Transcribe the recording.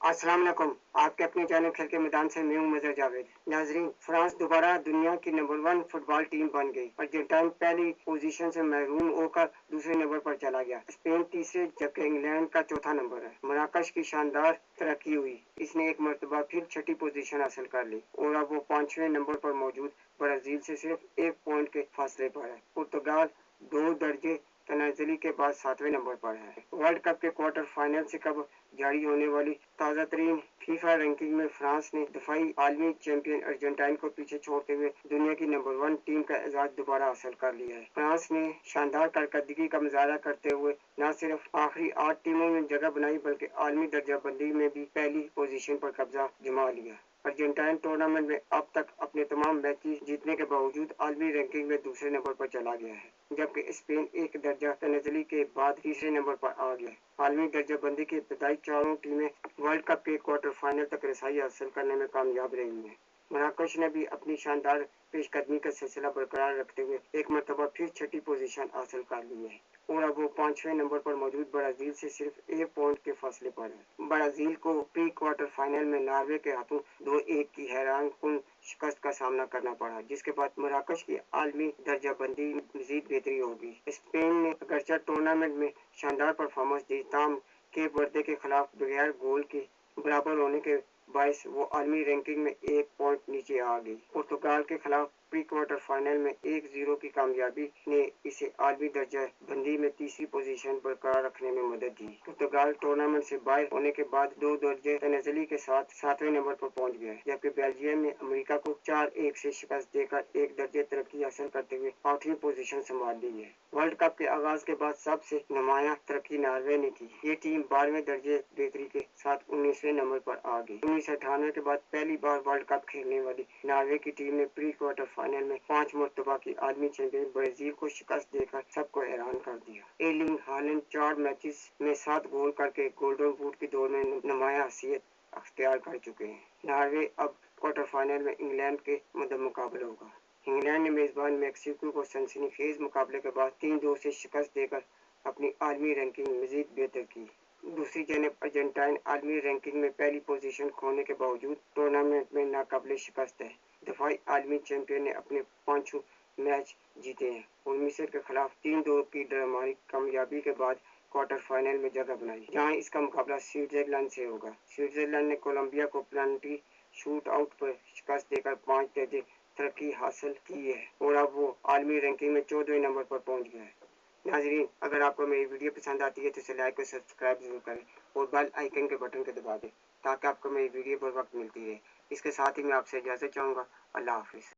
अस्सलाम वालेकुम। आपके अपने चैनल खेल के मैदान से मैं हूं मजहर जावेद। नाजरीन, फ्रांस दोबारा दुनिया की नंबर 1 फुटबॉल टीम बन गई। अर्जेंटाइन पहली पोजीशन से महरूम होकर दूसरे नंबर पर चला गया। स्पेन तीसरे जबकि इंग्लैंड का चौथा नंबर है। मराकश की शानदार तरक्की हुई, इसने एक मरतबा फिर छठी पोजीशन हासिल कर ली और अब वो 5वें नंबर पर मौजूद ब्राजील से सिर्फ 1 पॉइंट के फासले पर है। पुर्तगाल 2 दर्जे तनाजली के बाद 7वें नंबर पर है। वर्ल्ड कप के क्वार्टर फाइनल से कब जारी होने वाली ताज़ा तरीन फीफा रैंकिंग में फ्रांस ने दफाई आलमी चैंपियन अर्जेंटाइन को पीछे छोड़ते हुए दुनिया की नंबर 1 टीम का एजाज दोबारा हासिल कर लिया है। फ्रांस ने शानदार कारकर्दगी का मुजाहरा करते हुए न सिर्फ आखिरी 8 टीमों में जगह बनाई बल्कि आलमी दर्जाबंदी में भी पहली पोजीशन पर कब्जा जमा लिया। अर्जेंटाइन टूर्नामेंट में अब तक अपने तमाम मैचेस जीतने के बावजूद आलमी रैंकिंग में दूसरे नंबर पर चला गया है, जबकि स्पेन एक दर्जा तनाजली के बाद तीसरे नंबर पर आ गया है। आलमी दर्जाबंदी की इब्तदाई चारों टीमें वर्ल्ड कप के क्वार्टर फाइनल तक रसाई हासिल करने में कामयाब रही हैं। मराकश ने भी अपनी शानदार पेशकदमी का सिलसिला बरकरार रखते हुए एक मरतबा फिर छठी पोजीशन हासिल कर ली है और अब वो 5वें नंबर पर मौजूद ब्राजील से सिर्फ 1 पॉइंट के फासले पर है। ब्राजील को प्री क्वार्टर फाइनल में नॉर्वे के हाथों 2-1 की हैरान कुन शिकस्त का सामना करना पड़ा, जिसके बाद मराकश की आलमी दर्जाबंदी मजीद बेहतरी होगी। स्पेन ने अगरचे टूर्नामेंट में शानदार परफॉर्मेंस दी, ताम के वर्दे के खिलाफ बगैर गोल के बराबर होने के बायस वो आलमी रैंकिंग में 1 पॉइंट नीचे आ गई। पुर्तगाल के खिलाफ प्री क्वार्टर फाइनल में 1-0 की कामयाबी ने इसे आलमी दर्जा बंदी में तीसरी पोजीशन बरकरार रखने में मदद दी। पुर्तगाल टूर्नामेंट से बाहर होने के बाद 2 दर्जे तनाजली के साथ 7वें नंबर पर पहुंच गया, जबकि बेल्जियम ने अमेरिका को 4-1 से शिकस्त देकर एक दर्जे तरक्की हासिल करते हुए 8वीं पोजीशन संभाल ली है। वर्ल्ड कप के आगाज के बाद सबसे नुमाया तरक्की नॉर्वे ने की। ये टीम 12वें दर्जे बेहतरी के साथ 19वें नंबर पर आ गई। 1998 के बाद पहली बार वर्ल्ड कप खेलने वाली नॉर्वे की टीम ने प्री क्वार्टर फाइनल में 5 मरतबा की आलमी चैंपियन ब्राजील को शिकस्त देकर सबको हैरान कर दिया। एर्लिंग हालैंड 4 मैचेस में 7 गोल करके गोल्डन बूट की दौड़ में नुमाया हैसियत अख्तियार कर चुके हैं। नॉर्वे अब क्वार्टर फाइनल में इंग्लैंड के मुकाबला होगा। इंग्लैंड ने मेजबान मैक्सिको को सनसनीखेज मुकाबले के बाद 3-2 से शिकस्त देकर अपनी आलमी रैंकिंग मजीद बेहतर की। दूसरी जानब अर्जेंटाइन आलमी रैंकिंग में पहली पोजीशन खोने के बावजूद टूर्नामेंट में नाकाबिले शिकस्त है। दफाई आलमी चैंपियन ने अपने 5 मैच जीते हैं और मिस्र के खिलाफ 3-2 की ड्रामाटिक कामयाबी के बाद क्वार्टर फाइनल में जगह बनाई, जहां इसका मुकाबला स्विट्जरलैंड से होगा। स्विट्जरलैंड ने कोलंबिया को पेनल्टी शूट आउट पर शिकस्त देकर 5 दर्जे तरक्की हासिल की है और अब वो आलमी रैंकिंग में 14वें नंबर पर पहुंच गया है। नाजरीन, अगर आपको मेरी वीडियो पसंद आती है तो इसे लाइक और सब्सक्राइब जरूर करें और बेल आइकन के बटन को दबा दें ताकि आपको मेरी वीडियो बर वक्त मिलती रहे। इसके साथ ही मैं आपसे इजाज़त चाहूँगा। अल्लाह हाफिज़।